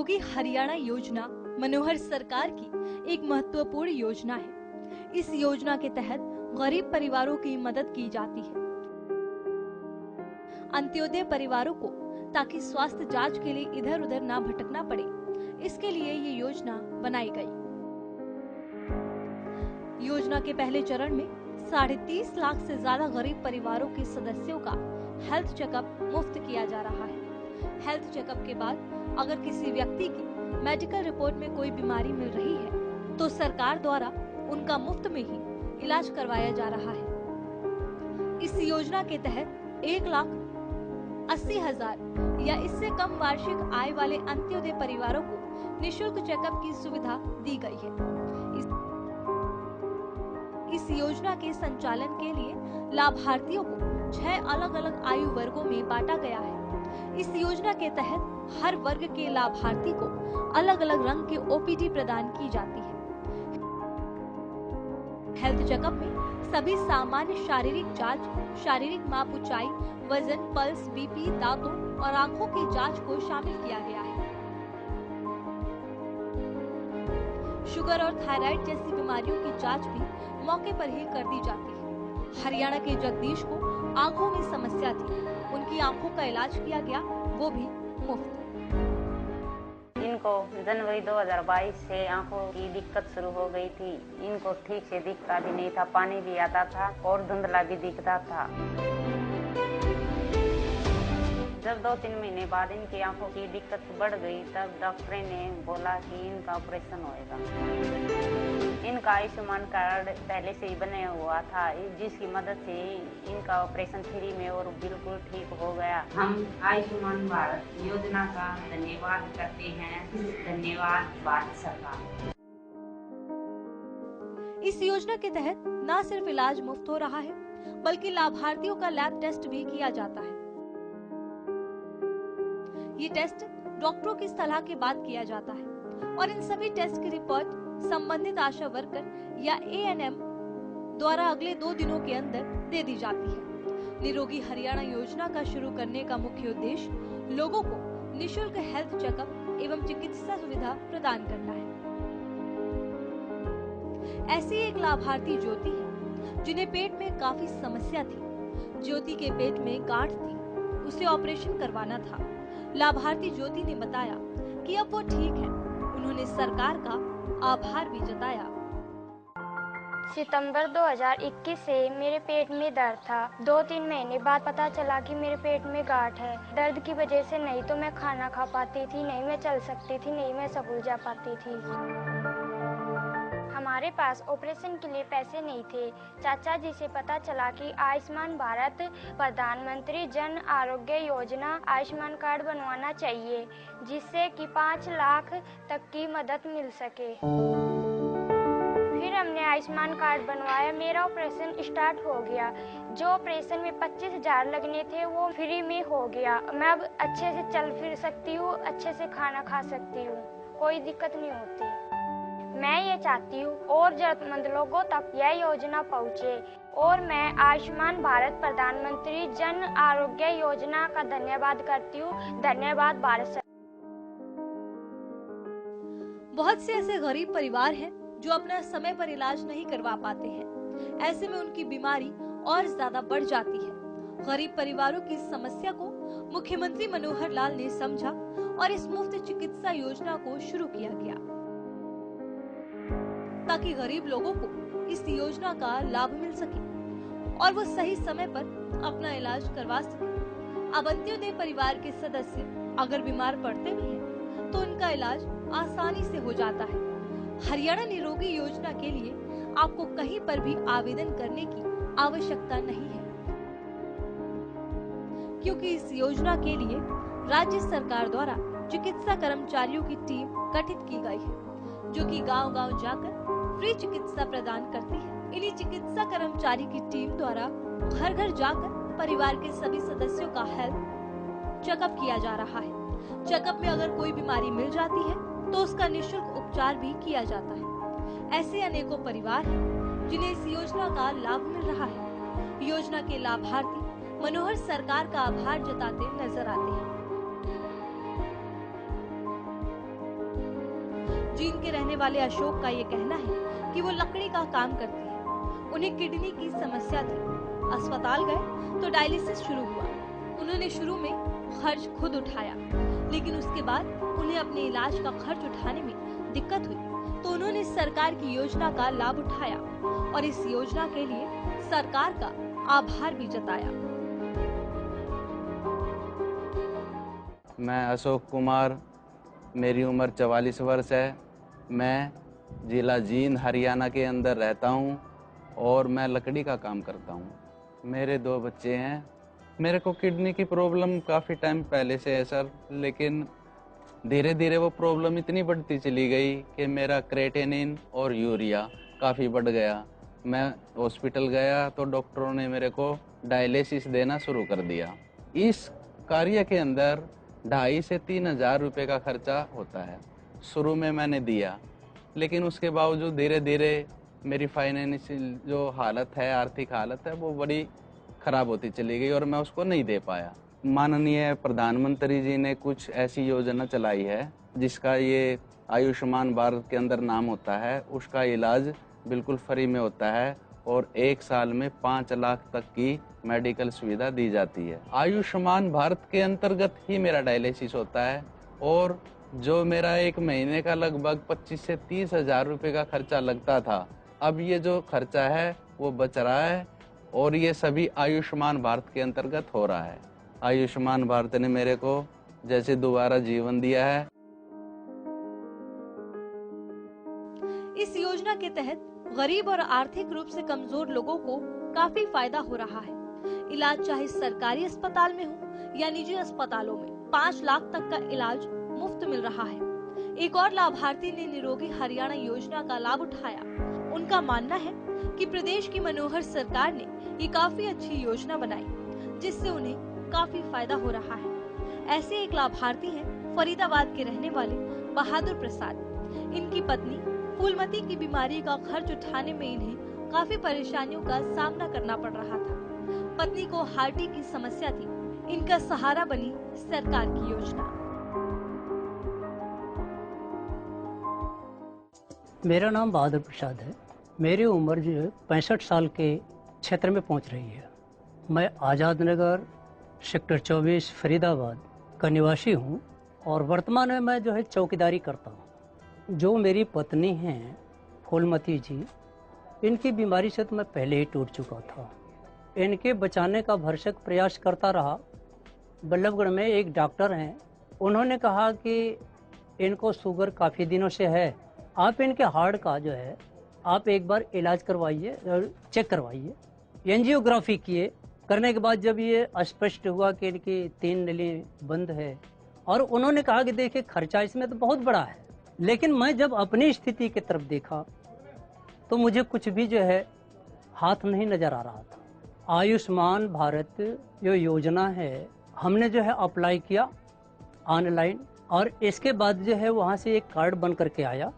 निरोगी हरियाणा योजना मनोहर सरकार की एक महत्वपूर्ण योजना है। इस योजना के तहत गरीब परिवारों की मदद की जाती है। अंत्योदय परिवारों को ताकि स्वास्थ्य जांच के लिए इधर उधर ना भटकना पड़े, इसके लिए ये योजना बनाई गई। योजना के पहले चरण में 30.5 लाख से ज्यादा गरीब परिवारों के सदस्यों का हेल्थ चेकअप मुफ्त किया जा रहा है। हेल्थ चेकअप के बाद अगर किसी व्यक्ति की मेडिकल रिपोर्ट में कोई बीमारी मिल रही है तो सरकार द्वारा उनका मुफ्त में ही इलाज करवाया जा रहा है। इस योजना के तहत 1,80,000 या इससे कम वार्षिक आय वाले अंत्योदय परिवारों को निशुल्क चेकअप की सुविधा दी गई है। इस योजना के संचालन के लिए लाभार्थियों को 6 अलग अलग आयु वर्गों में बांटा गया है। इस योजना के तहत हर वर्ग के लाभार्थी को अलग अलग रंग के ओपीडी प्रदान की जाती है। हेल्थ चेकअप में सभी सामान्य शारीरिक जांच, शारीरिक माप, ऊंचाई, वजन, पल्स, बीपी, दांतों और आंखों की जांच को शामिल किया गया है। शुगर और थायराइड जैसी बीमारियों की जांच भी मौके पर ही कर दी जाती है। हरियाणा के जगदीश को आंखों में समस्या थी, उनकी आंखों का इलाज किया गया, वो भी मुफ्त। इनको जनवरी 2022 से आंखों की दिक्कत शुरू हो गई थी। इनको ठीक से दिखता भी नहीं था, पानी भी आता था और धुंधला भी दिखता था। जब 2-3 महीने बाद इनकी आंखों की दिक्कत बढ़ गई तब डॉक्टर ने बोला कि इनका ऑपरेशन होएगा। इनका आयुष्मान कार्ड पहले से ही बना हुआ था, जिसकी मदद से इनका ऑपरेशन फ्री में और बिल्कुल ठीक हो गया। हम आयुष्मान भारत योजना का धन्यवाद करते हैं। धन्यवाद भारत सरकार। इस योजना के तहत न सिर्फ इलाज मुफ्त हो रहा है बल्कि लाभार्थियों का लैब टेस्ट भी किया जाता है। ये टेस्ट डॉक्टरों की सलाह के बाद किया जाता है और इन सभी टेस्ट की रिपोर्ट संबंधित आशा वर्कर या एएनएम द्वारा अगले 2 दिनों के अंदर दे दी जाती है। निरोगी हरियाणा योजना का शुरू करने का मुख्य उद्देश्य लोगों को निशुल्क हेल्थ चेकअप एवं चिकित्सा सुविधा प्रदान करना है। ऐसी एक लाभार्थी ज्योति है जिन्हें पेट में काफी समस्या थी। ज्योति के पेट में गांठ थी, उसे ऑपरेशन करवाना था। लाभार्थी ज्योति ने बताया कि अब वो ठीक है। उन्होंने सरकार का आभार भी जताया। सितंबर 2021 से मेरे पेट में दर्द था। 2-3 महीने बाद पता चला कि मेरे पेट में गांठ है। दर्द की वजह से नहीं तो मैं खाना खा पाती थी, नहीं मैं चल सकती थी, नहीं मैं स्कूल जा पाती थी। हमारे पास ऑपरेशन के लिए पैसे नहीं थे। चाचा जी से पता चला कि आयुष्मान भारत प्रधानमंत्री जन आरोग्य योजना आयुष्मान कार्ड बनवाना चाहिए, जिससे कि 5 लाख तक की मदद मिल सके। फिर हमने आयुष्मान कार्ड बनवाया, मेरा ऑपरेशन स्टार्ट हो गया। जो ऑपरेशन में 25,000 लगने थे वो फ्री में हो गया। मैं अब अच्छे से चल फिर सकती हूँ, अच्छे से खाना खा सकती हूँ, कोई दिक्कत नहीं होती। मैं ये चाहती हूँ और जरूरतमंद लोगों तक यह योजना पहुँचे और मैं आयुष्मान भारत प्रधानमंत्री जन आरोग्य योजना का धन्यवाद करती हूँ। धन्यवाद भारत सरकार। बहुत से ऐसे गरीब परिवार हैं जो अपना समय पर इलाज नहीं करवा पाते हैं। ऐसे में उनकी बीमारी और ज्यादा बढ़ जाती है। गरीब परिवारों की समस्या को मुख्यमंत्री मनोहर लाल ने समझा और इस मुफ्त चिकित्सा योजना को शुरू किया गया ताकि गरीब लोगों को इस योजना का लाभ मिल सके और वो सही समय पर अपना इलाज करवा सके। अब अंत्योदय परिवार के सदस्य अगर बीमार पड़ते भी हैं तो उनका इलाज आसानी से हो जाता है। हरियाणा निरोगी योजना के लिए आपको कहीं पर भी आवेदन करने की आवश्यकता नहीं है, क्योंकि इस योजना के लिए राज्य सरकार द्वारा चिकित्सा कर्मचारियों की टीम गठित की गई है, जो कि गांव-गांव जाकर फ्री चिकित्सा प्रदान करती है। इन्हीं चिकित्सा कर्मचारी की टीम द्वारा घर-घर जाकर परिवार के सभी सदस्यों का हेल्थ चेकअप किया जा रहा है। चेकअप में अगर कोई बीमारी मिल जाती है तो उसका निःशुल्क उपचार भी किया जाता है। ऐसे अनेकों परिवार हैं जिन्हें इस योजना का लाभ मिल रहा है। योजना के लाभार्थी मनोहर सरकार का आभार जताते नजर आते हैं। जींद के रहने वाले अशोक का ये कहना है कि वो लकड़ी का काम करती है। उन्हें किडनी की समस्या थी। अस्पताल गए तो डायलिसिस शुरू हुआ। उन्होंने शुरू में खर्च खुद उठाया, लेकिन उसके बाद उन्हें अपने इलाज का खर्च उठाने में दिक्कत हुई तो उन्होंने सरकार की योजना का लाभ उठाया और इस योजना के लिए सरकार का आभार भी जताया। मैं अशोक कुमार, मेरी उम्र 44 वर्ष है। मैं जिला जींद हरियाणा के अंदर रहता हूं और मैं लकड़ी का काम करता हूं। मेरे 2 बच्चे हैं। मेरे को किडनी की प्रॉब्लम काफ़ी टाइम पहले से है सर, लेकिन धीरे धीरे वो प्रॉब्लम इतनी बढ़ती चली गई कि मेरा क्रेटेनिन और यूरिया काफ़ी बढ़ गया। मैं हॉस्पिटल गया तो डॉक्टरों ने मेरे को डायलिसिस देना शुरू कर दिया। इस कार्य के अंदर 2,500 से 3,000 रुपये का खर्चा होता है। शुरू में मैंने दिया, लेकिन उसके बावजूद धीरे धीरे मेरी फाइनेंशियल जो हालत है, आर्थिक हालत है, वो बड़ी ख़राब होती चली गई और मैं उसको नहीं दे पाया। माननीय प्रधानमंत्री जी ने कुछ ऐसी योजना चलाई है जिसका ये आयुष्मान भारत के अंदर नाम होता है। उसका इलाज बिल्कुल फ्री में होता है और 1 साल में 5 लाख तक की मेडिकल सुविधा दी जाती है। आयुष्मान भारत के अंतर्गत ही मेरा डायलिसिस होता है और जो मेरा 1 महीने का लगभग 25 से 30 हज़ार रुपये का खर्चा लगता था, अब ये जो खर्चा है वो बच रहा है और ये सभी आयुष्मान भारत के अंतर्गत हो रहा है। आयुष्मान भारत ने मेरे को जैसे दोबारा जीवन दिया है। इस योजना के तहत गरीब और आर्थिक रूप से कमजोर लोगों को काफी फायदा हो रहा है। इलाज चाहे सरकारी अस्पताल में हो या निजी अस्पतालों में 5 लाख तक का इलाज मुफ्त मिल रहा है। एक और लाभार्थी ने निरोगी हरियाणा योजना का लाभ उठाया। उनका मानना है कि प्रदेश की मनोहर सरकार ने ये काफी अच्छी योजना बनाई, जिससे उन्हें काफी फायदा हो रहा है। ऐसे एक लाभार्थी हैं फरीदाबाद के रहने वाले बहादुर प्रसाद। इनकी पत्नी फूलमती की बीमारी का खर्च उठाने में इन्हें काफी परेशानियों का सामना करना पड़ रहा था। पत्नी को हार्टी की समस्या थी। इनका सहारा बनी सरकार की योजना। मेरा नाम बहादुर प्रसाद है। मेरी उम्र जो है 65 साल के क्षेत्र में पहुंच रही है। मैं आज़ाद नगर सेक्टर 24 फरीदाबाद का निवासी हूं और वर्तमान में मैं जो है चौकीदारी करता हूं। जो मेरी पत्नी हैं फूलमती जी, इनकी बीमारी से तो मैं पहले ही टूट चुका था। इनके बचाने का भरसक प्रयास करता रहा। बल्लभगढ़ में एक डॉक्टर हैं, उन्होंने कहा कि इनको शुगर काफ़ी दिनों से है, आप इनके हार्ट का जो है आप एक बार इलाज करवाइए और चेक करवाइए। एंजियोग्राफी किए, करने के बाद जब ये स्पष्ट हुआ कि इनकी 3 नली बंद है और उन्होंने कहा कि देखिए खर्चा इसमें तो बहुत बड़ा है, लेकिन मैं जब अपनी स्थिति की तरफ देखा तो मुझे कुछ भी जो है हाथ नहीं नजर आ रहा था। आयुष्मान भारत जो योजना है हमने जो है अप्लाई किया ऑनलाइन और इसके बाद जो है वहाँ से एक कार्ड बन करके आया।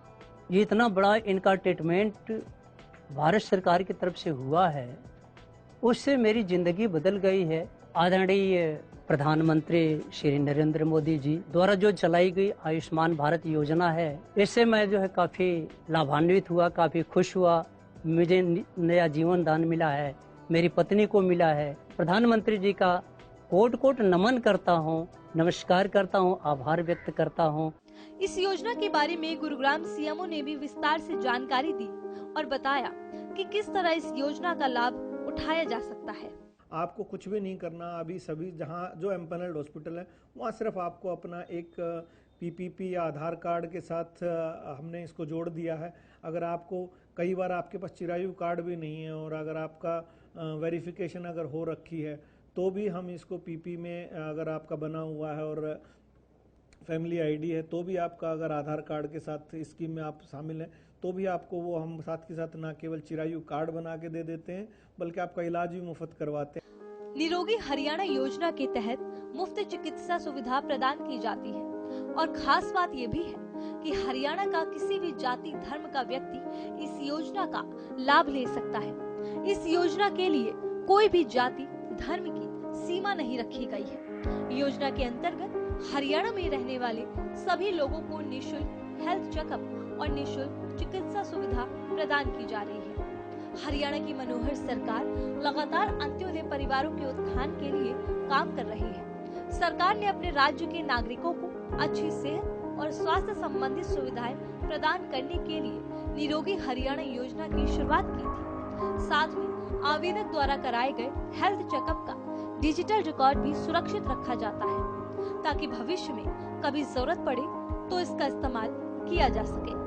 ये इतना बड़ा इनका ट्रीटमेंट भारत सरकार की तरफ से हुआ है, उससे मेरी ज़िंदगी बदल गई है। आदरणीय प्रधानमंत्री श्री नरेंद्र मोदी जी द्वारा जो चलाई गई आयुष्मान भारत योजना है, इससे मैं जो है काफ़ी लाभान्वित हुआ, काफ़ी खुश हुआ। मुझे नया जीवन दान मिला है, मेरी पत्नी को मिला है। प्रधानमंत्री जी का कोट कोट नमन करता हूँ, नमस्कार करता हूँ, आभार व्यक्त करता हूँ। इस योजना के बारे में गुरुग्राम सीएमओ ने भी विस्तार से जानकारी दी और बताया कि किस तरह इस योजना का लाभ उठाया जा सकता है। आपको कुछ भी नहीं करना। अभी सभी जहाँ जो एम्पैनल्ड हॉस्पिटल है वहाँ सिर्फ आपको अपना एक पीपीपी या आधार कार्ड के साथ हमने इसको जोड़ दिया है। अगर आपको कई बार आपके पास चिरायु कार्ड भी नहीं है और अगर आपका वेरिफिकेशन अगर हो रखी है तो भी हम इसको पीपी में अगर आपका बना हुआ है और फैमिली आईडी है तो भी आपका अगर आधार कार्ड के साथ स्कीम में आप शामिल हैं तो भी आपको वो हम साथ के साथ ना केवल चिरायु कार्ड बना के दे देते हैं बल्कि आपका इलाज भी मुफ्त करवाते हैं। निरोगी हरियाणा योजना के तहत मुफ्त चिकित्सा सुविधा प्रदान की जाती है और खास बात ये भी है कि हरियाणा का किसी भी जाति धर्म का व्यक्ति इस योजना का लाभ ले सकता है। इस योजना के लिए कोई भी जाति धर्म की सीमा नहीं रखी गई है। योजना के अंतर्गत हरियाणा में रहने वाले सभी लोगों को निःशुल्क हेल्थ चेकअप और निःशुल्क चिकित्सा सुविधा प्रदान की जा रही है। हरियाणा की मनोहर सरकार लगातार अंत्योदय परिवारों के उत्थान के लिए काम कर रही है। सरकार ने अपने राज्य के नागरिकों को अच्छी सेहत और स्वास्थ्य संबंधित सुविधाएं प्रदान करने के लिए निरोगी हरियाणा योजना की शुरुआत की थी। साथ में आवेदक द्वारा कराए गए हेल्थ चेकअप का डिजिटल रिकॉर्ड भी सुरक्षित रखा जाता है ताकि भविष्य में कभी जरूरत पड़े तो इसका इस्तेमाल किया जा सके।